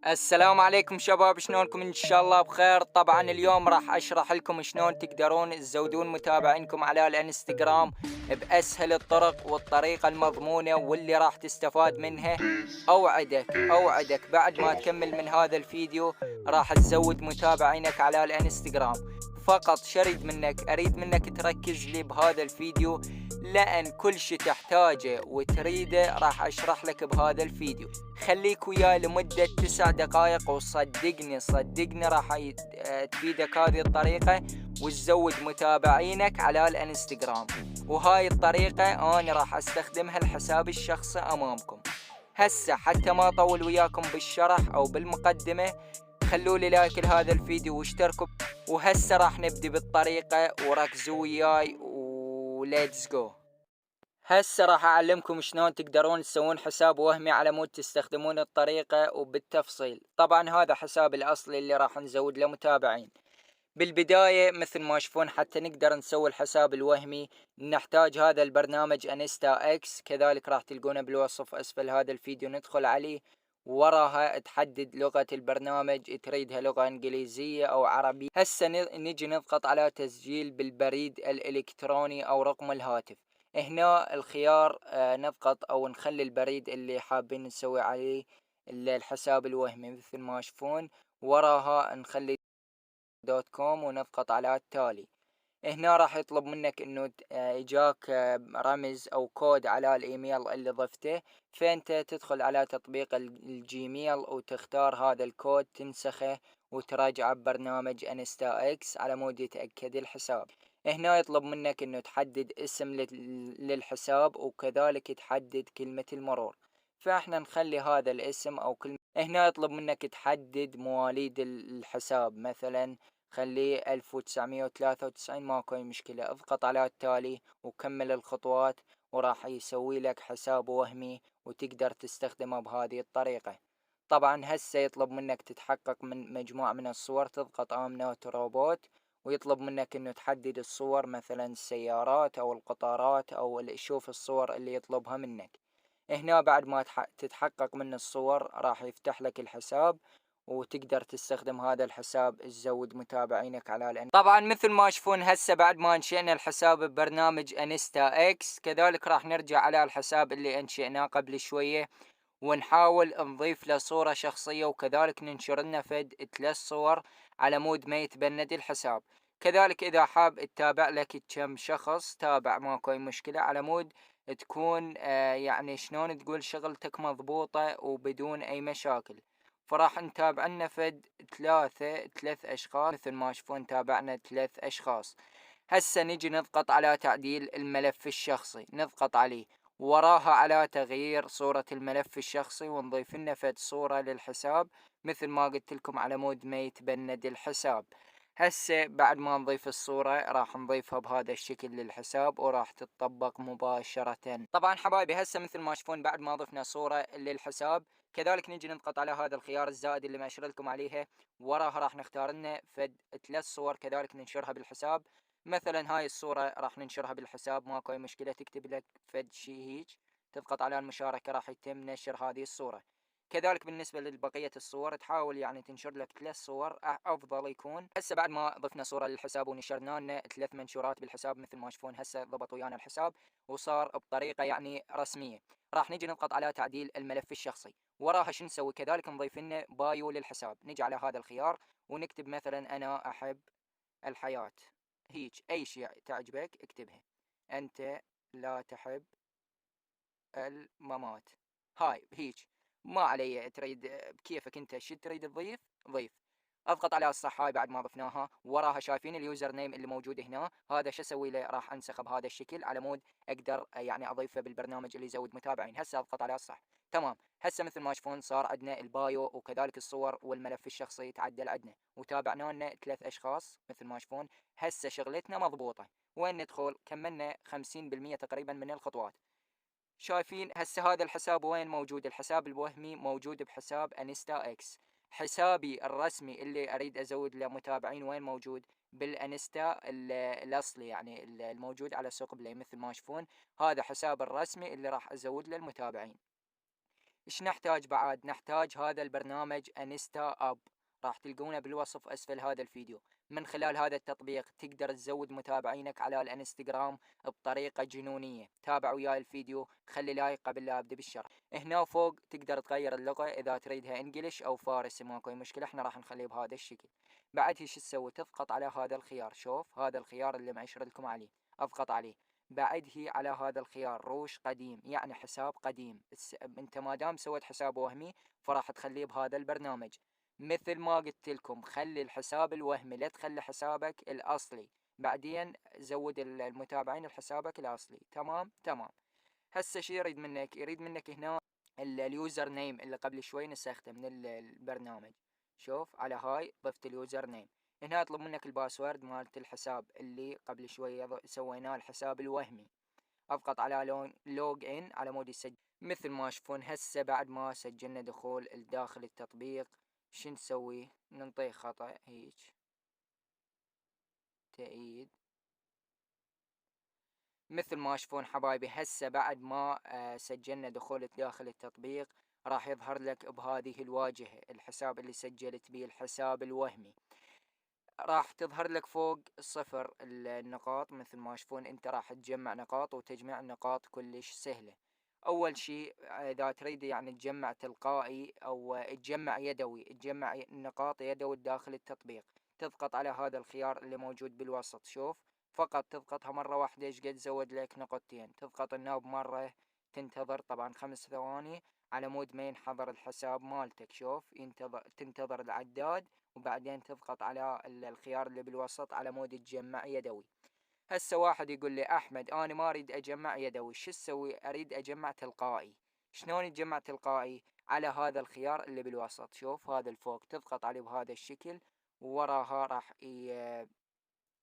السلام عليكم شباب، شلونكم؟ ان شاء الله بخير. طبعا اليوم راح اشرح لكم شلون تقدرون تزودون متابعينكم على الانستغرام باسهل الطرق والطريقة المضمونة واللي راح تستفاد منها. اوعدك بعد ما تكمل من هذا الفيديو راح تزود متابعينك على الانستغرام. فقط اريد منك تركز لي بهذا الفيديو، لأن كل شي تحتاجه وتريده راح أشرح لك بهذا الفيديو. خليك وياي لمدة 9 دقائق، وصدقني راح تفيدك هذه الطريقة وتزود متابعينك على الانستغرام. وهاي الطريقة أنا راح أستخدمها الحساب الشخصي أمامكم. هسه حتى ما أطول وياكم بالشرح أو بالمقدمة، خلولي لايك لهذا الفيديو واشتركوا. وهسه راح نبدي بالطريقة، وركزوا وياي وليتس جو. هسه راح اعلمكم شلون تقدرون تسوون حساب وهمي على مود تستخدمون الطريقة وبالتفصيل. طبعا هذا حساب الاصلي اللي راح نزود له متابعين. بالبداية مثل ما تشوفون حتى نقدر نسوي الحساب الوهمي نحتاج هذا البرنامج انستا اكس، كذلك راح تلقونه بالوصف اسفل هذا الفيديو. ندخل عليه، وراها تحدد لغة البرنامج، تريدها لغة انجليزية او عربي. هسه نجي نضغط على تسجيل بالبريد الالكتروني او رقم الهاتف. هنا الخيار نضغط او نخلي البريد اللي حابين نسوي عليه الحساب الوهمي مثل ما تشوفون. وراها نخلي .com ونضغط على التالي. هنا راح يطلب منك انه يجاك رمز او كود على الايميل اللي ضفته، فانت تدخل على تطبيق الجيميل وتختار هذا الكود، تنسخه وتراجعه ببرنامج انستا اكس على مود يتأكد الحساب. هنا يطلب منك انه تحدد اسم للحساب، وكذلك تحدد كلمة المرور. فاحنا نخلي هذا الاسم او كلمة. هنا يطلب منك تحدد مواليد الحساب، مثلا خليه 1993، ماكو أي مشكلة. اضغط على التالي وكمل الخطوات، وراح يسوي لك حساب وهمي وتقدر تستخدمه بهذه الطريقة. طبعا هسه يطلب منك تتحقق من مجموعة من الصور، تضغط آمنوت روبوت، ويطلب منك انه تحدد الصور، مثلا السيارات او القطارات او شوف الصور اللي يطلبها منك. هنا بعد ما تتحقق من الصور راح يفتح لك الحساب، وتقدر تستخدم هذا الحساب تزود متابعينك على طبعا مثل ما تشوفون هسه بعد ما انشئنا الحساب ببرنامج انستا اكس، كذلك راح نرجع على الحساب اللي انشئناه قبل شوية، ونحاول نضيف له صورة شخصية، وكذلك ننشر لنا فد 3 صور على مود ما يتبند الحساب. كذلك اذا حاب تتابع لك كم شخص تابع، ماكو اي مشكلة، على مود تكون يعني شلون تقول شغلتك مضبوطة وبدون اي مشاكل. فراح نتابع لنا فد ثلاث اشخاص، مثل ما تشوفون تابعنا 3 اشخاص. هسه نجي نضغط على تعديل الملف الشخصي، نضغط عليه، وراها على تغيير صورة الملف الشخصي، ونضيف لنا فد صورة للحساب مثل ما قلت لكم على مود ما يتبند الحساب. هسه بعد ما نضيف الصورة راح نضيفها بهذا الشكل للحساب، وراح تتطبق مباشرة. طبعا حبايبي هسه مثل ما تشوفون بعد ما ضفنا صورة للحساب، كذلك نجي نضغط على هذا الخيار الزائد اللي مأشر لكم عليها، وراها راح نختار لنا فد 3 صور كذلك ننشرها بالحساب. مثلا هاي الصورة راح ننشرها بالحساب، ماكو اي مشكلة. تكتب لك فد شي هيج، تضغط على المشاركة، راح يتم نشر هذه الصورة. كذلك بالنسبة لبقية الصور تحاول يعني تنشر لك 3 صور افضل يكون. هسه بعد ما ضفنا صورة للحساب ونشرنا لنا 3 منشورات بالحساب مثل ما تشوفون، هسه ضبط ويانا الحساب وصار بطريقة يعني رسمية. راح نجي نضغط على تعديل الملف الشخصي، وراها شو نسوي؟ كذلك نضيف لنا بايو للحساب. نجي على هذا الخيار ونكتب مثلا انا احب الحياة، هيج اي شيء تعجبك اكتبها. انت لا تحب الممات، هاي هيج ما علي، تريد بكيفك انت شو تريد تضيف ضيف. اضغط على الصح. هاي بعد ما ضفناها، وراها شايفين اليوزر نيم اللي موجود هنا، هذا شو اسوي له؟ راح انسخه بهذا الشكل على مود اقدر يعني اضيفه بالبرنامج اللي يزود متابعين. هسه اضغط على الصح، تمام. هسه مثل ما تشوفون صار عندنا البايو وكذلك الصور والملف الشخصي تعدل عندنا، وتابعنا لنا 3 اشخاص مثل ما تشوفون. هسه شغلتنا مضبوطة. وين ندخل؟ كملنا 50% تقريبا من الخطوات. شايفين هسه هذا الحساب وين موجود؟ الحساب الوهمي موجود بحساب انستا اكس. حسابي الرسمي اللي اريد ازود له متابعين وين موجود؟ بالانستا الاصلي، يعني الموجود على سوق بلاي. مثل ما تشوفون هذا حساب الرسمي اللي راح ازود له المتابعين. ايش نحتاج بعد؟ نحتاج هذا البرنامج انستا اب، راح تلقونه بالوصف اسفل هذا الفيديو. من خلال هذا التطبيق تقدر تزود متابعينك على الانستغرام بطريقة جنونية. تابع وياي الفيديو، خلي لايك قبل لا ابدا بالشرح. هنا فوق تقدر تغير اللغة اذا تريدها انجليش او فارسي، ماكو اي مشكلة، احنا راح نخليه بهذا الشكل. بعد ايش تسوي؟ تضغط على هذا الخيار، شوف هذا الخيار اللي معشر لكم عليه، اضغط عليه. بعد هي على هذا الخيار روش قديم، يعني حساب قديم. انت ما دام سويت حساب وهمي فراح تخليه بهذا البرنامج. مثل ما قلت لكم خلي الحساب الوهمي، لا تخلي حسابك الاصلي. بعدين زود المتابعين لحسابك الاصلي. تمام تمام. هسه شي يريد منك؟ يريد منك هنا اليوزر نيم اللي قبل شوي نسخته من البرنامج. شوف على هاي ضفت اليوزر نيم. هنا يطلب منك الباسورد مالت الحساب اللي قبل شوي سويناه، الحساب الوهمي. اضغط على لوج ان على مود يسجل. مثل ما تشوفون هسه بعد ما سجلنا دخول داخل التطبيق، شو نسوي؟ ننطيه خطأ هيج، تأييد. مثل ما تشوفون حبايبي هسه بعد ما سجلنا دخول داخل التطبيق، راح يظهر لك بهذه الواجهة الحساب اللي سجلت به، الحساب الوهمي. راح تظهر لك فوق صفر النقاط. مثل ما تشوفون انت راح تجمع نقاط، وتجميع النقاط كلش سهلة. اول شيء اذا تريد يعني تجمع تلقائي او تجمع يدوي، تجمع النقاط يدوي داخل التطبيق، تضغط على هذا الخيار اللي موجود بالوسط. شوف فقط تضغطها مرة واحدة ايش قد زود لك نقطتين. تضغط الناب مرة، تنتظر طبعا 5 ثواني على مود ما ينحضر الحساب مالتك. شوف تنتظر العداد، وبعدين تضغط على الخيار اللي بالوسط على مود تجمع يدوي. هسه واحد يقول لي احمد انا ما اريد اجمع يدوي، شو اسوي؟ اريد اجمع تلقائي. شلون يتجمع تلقائي؟ على هذا الخيار اللي بالوسط، شوف هذا الفوق، تضغط عليه بهذا الشكل، ووراها راح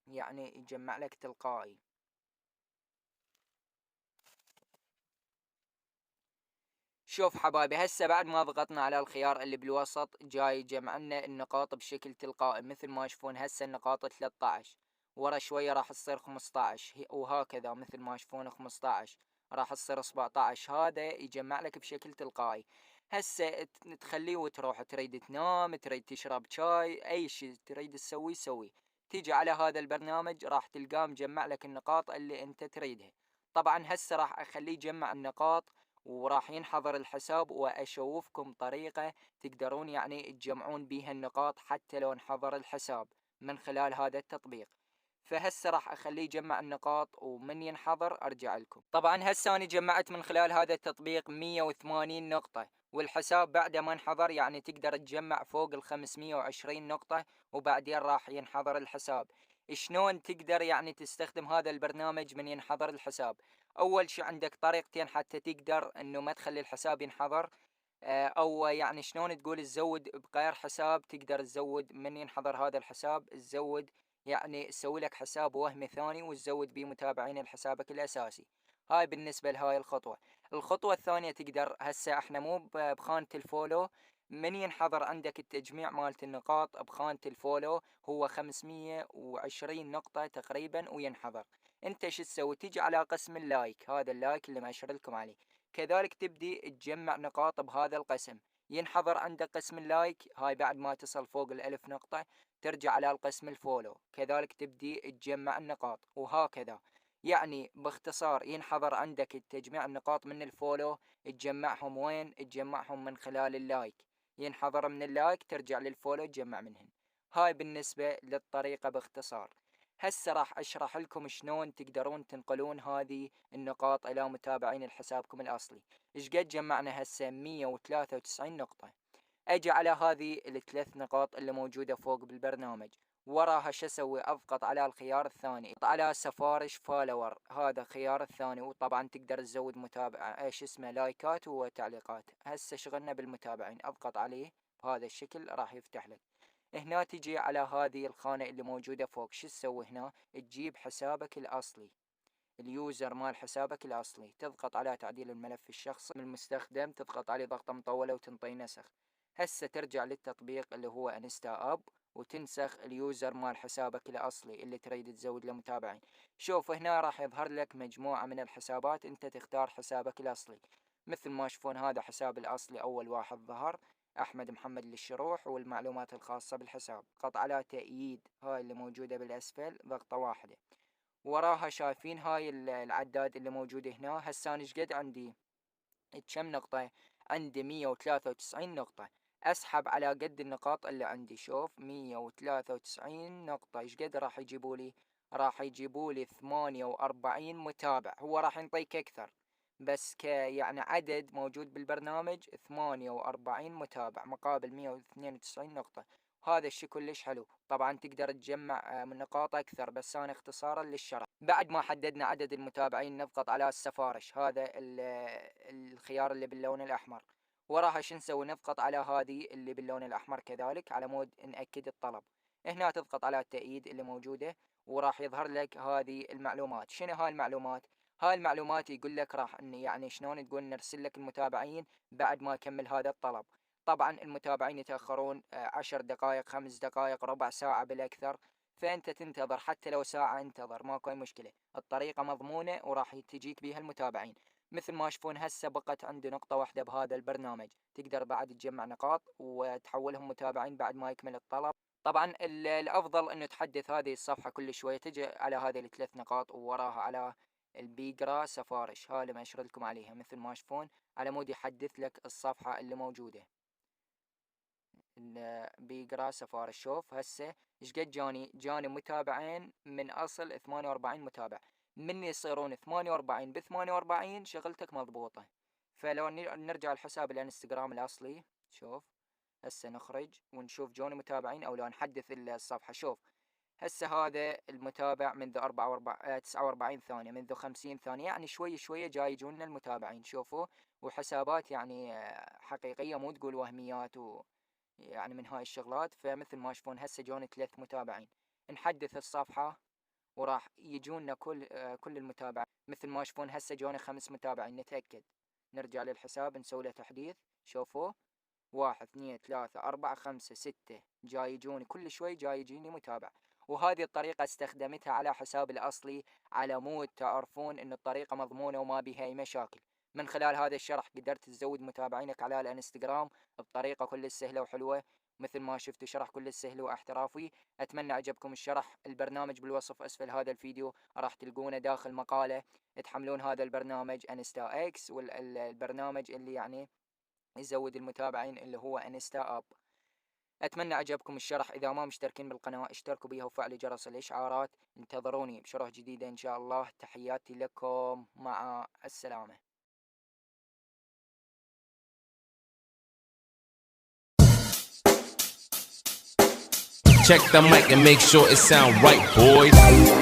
يعني يجمع لك تلقائي. شوف حبايبي هسه بعد ما ضغطنا على الخيار اللي بالوسط جاي يجمع لنا النقاط بشكل تلقائي. مثل ما تشوفون هسه النقاط 13، ورا شوية راح تصير 15، وهكذا مثل ما تشوفون 15 راح تصير 17. هذا يجمع لك بشكل تلقائي. هسه تخليه وتروح، تريد تنام، تريد تشرب شاي، اي شيء تريد تسوي سوي. تيجي على هذا البرنامج راح تلقاه مجمع لك النقاط اللي انت تريدها. طبعا هسه راح اخليه يجمع النقاط، وراح ينحضر الحساب، واشوفكم طريقة تقدرون يعني تجمعون بيها النقاط حتى لو انحضر الحساب من خلال هذا التطبيق. فهسه راح اخليه يجمع النقاط، ومن ينحضر ارجع لكم. طبعا هسه انا جمعت من خلال هذا التطبيق 180 نقطة، والحساب بعد ما انحضر يعني تقدر تجمع فوق 520 نقطة، وبعدين راح ينحضر الحساب. شلون تقدر يعني تستخدم هذا البرنامج من ينحضر الحساب؟ اول شي عندك طريقتين حتى تقدر انه ما تخلي الحساب ينحضر، او يعني شلون تقول تزود بغير حساب. تقدر تزود من ينحضر هذا الحساب، تزود يعني تسوي لك حساب وهمي ثاني وتزود بيه متابعين لحسابك الاساسي. هاي بالنسبة لهاي الخطوة. الخطوة الثانية تقدر هسه احنا مو بخانة الفولو، من ينحضر عندك التجميع مالت النقاط بخانة الفولو هو 520 نقطة تقريبا وينحضر. انت شو تسوي؟ تيجي على قسم اللايك، هذا اللايك اللي مأشر لكم عليه، كذلك تبدي تجمع نقاط بهذا القسم. ينحضر عندك قسم اللايك، هاي بعد ما تصل فوق ال1000 نقطة ترجع على القسم الفولو، كذلك تبدي تجمع النقاط، وهكذا. يعني باختصار ينحضر عندك تجميع النقاط من الفولو، تجمعهم وين؟ تجمعهم من خلال اللايك. ينحضر من اللايك ترجع للفولو تجمع منهن. هاي بالنسبة للطريقة باختصار. هسه راح اشرح لكم شلون تقدرون تنقلون هذه النقاط الى متابعين لحسابكم الاصلي. ايش قد جمعنا هسه؟ 193 نقطة. اجي على هذه الثلاث نقاط اللي موجودة فوق بالبرنامج، وراها شو اسوي؟ اضغط على الخيار الثاني، اضغط على سفارش فولور، هذا الخيار الثاني. وطبعا تقدر تزود متابع ايش اسمه لايكات وتعليقات. هسه شغلنا بالمتابعين، اضغط عليه بهذا الشكل راح يفتح لك. هنا تجي على هذه الخانة اللي موجودة فوق، شو تسوي هنا؟ تجيب حسابك الأصلي، اليوزر مال حسابك الأصلي، تضغط على تعديل الملف الشخصي من المستخدم، تضغط عليه ضغطة مطولة وتنطي نسخ. هسه ترجع للتطبيق اللي هو انستا اب، وتنسخ اليوزر مال حسابك الأصلي اللي تريد تزود له متابعين. شوف هنا راح يظهر لك مجموعة من الحسابات، انت تختار حسابك الأصلي. مثل ما تشوفون هذا حسابي الأصلي، أول واحد ظهر أحمد محمد للشروح والمعلومات الخاصة بالحساب. قط على تأييد، هاي اللي موجودة بالأسفل، ضغطة واحدة. وراها شايفين هاي العداد اللي موجود هنا. هسه انا شقد عندي كم نقطة؟ عندي 193 نقطة. اسحب على قد النقاط اللي عندي. شوف 193 نقطة ايش قد راح يجيبوا لي؟ راح يجيبوا لي 48 متابع. هو راح ينطيك اكثر، بس يعني عدد موجود بالبرنامج 48 متابع مقابل 192 نقطة. هذا الشي كلش حلو. طبعا تقدر تجمع من نقاط اكثر، بس انا اختصارا للشرح. بعد ما حددنا عدد المتابعين نضغط على السفارش، هذا الخيار اللي باللون الاحمر. وراها شو نسوي؟ نضغط على هذه اللي باللون الاحمر كذلك على مود نأكد الطلب. هنا تضغط على التأييد اللي موجودة، وراح يظهر لك هذه المعلومات. شنو هاي المعلومات؟ هاي المعلومات يقول لك راح يعني شلون تقول نرسل لك المتابعين بعد ما يكمل هذا الطلب. طبعا المتابعين يتأخرون 10 دقائق، 5 دقائق، ربع ساعة بالأكثر. فأنت تنتظر، حتى لو ساعة انتظر ماكو أي مشكلة. الطريقة مضمونة وراح تجيك بيها المتابعين. مثل ما تشوفون هسه بقت عندي نقطة واحدة بهذا البرنامج. تقدر بعد تجمع نقاط وتحولهم متابعين بعد ما يكمل الطلب. طبعا الأفضل أنه تحدث هذه الصفحة كل شوية. تجي على هذه الثلاث نقاط ووراها على البيقرا سفارش، هاي اللي مأشر لكم عليها. مثل ما تشوفون على مود يحدث لك الصفحة اللي موجودة بيقرا سفارش. شوف هسه ايش قد جاني متابعين من اصل 48 متابع. من يصيرون 48 ب 48 شغلتك مضبوطة. فلو نرجع لحساب الانستغرام الاصلي، شوف هسه نخرج ونشوف جوني متابعين او لو نحدث الصفحة. شوف هسه هذا المتابع منذ 49 ثانية، منذ 50 ثانية، يعني شوي شوية جاي يجونا المتابعين. شوفوا، وحسابات يعني حقيقية، مو تقول وهميات يعني من هاي الشغلات. فمثل ما تشوفون هسه جوني 3 متابعين. نحدث الصفحة وراح يجونا كل المتابعين. مثل ما تشوفون هسه جوني 5 متابعين. نتأكد، نرجع للحساب نسوي له تحديث. شوفوا 1 2 3 4 5 6 جاي يجوني كل شوي، جاي يجيني متابع. وهذه الطريقة استخدمتها على حسابي الأصلي على مود تعرفون إن الطريقة مضمونة وما بها أي مشاكل. من خلال هذا الشرح قدرت تزود متابعينك على الانستغرام بطريقة كلش سهلة وحلوة. مثل ما شفتوا شرح كلش سهل واحترافي. أتمنى عجبكم الشرح. البرنامج بالوصف أسفل هذا الفيديو راح تلقونه داخل مقالة. تحملون هذا البرنامج انستا اكس، والبرنامج اللي يعني يزود المتابعين اللي هو انستا اب. اتمنى عجبكم الشرح. اذا ما مشتركين بالقناة اشتركوا بيها وفعلوا جرس الاشعارات. انتظروني بشرح جديدة ان شاء الله. تحياتي لكم، مع السلامة. Check the mic and make sure it sound right, boys.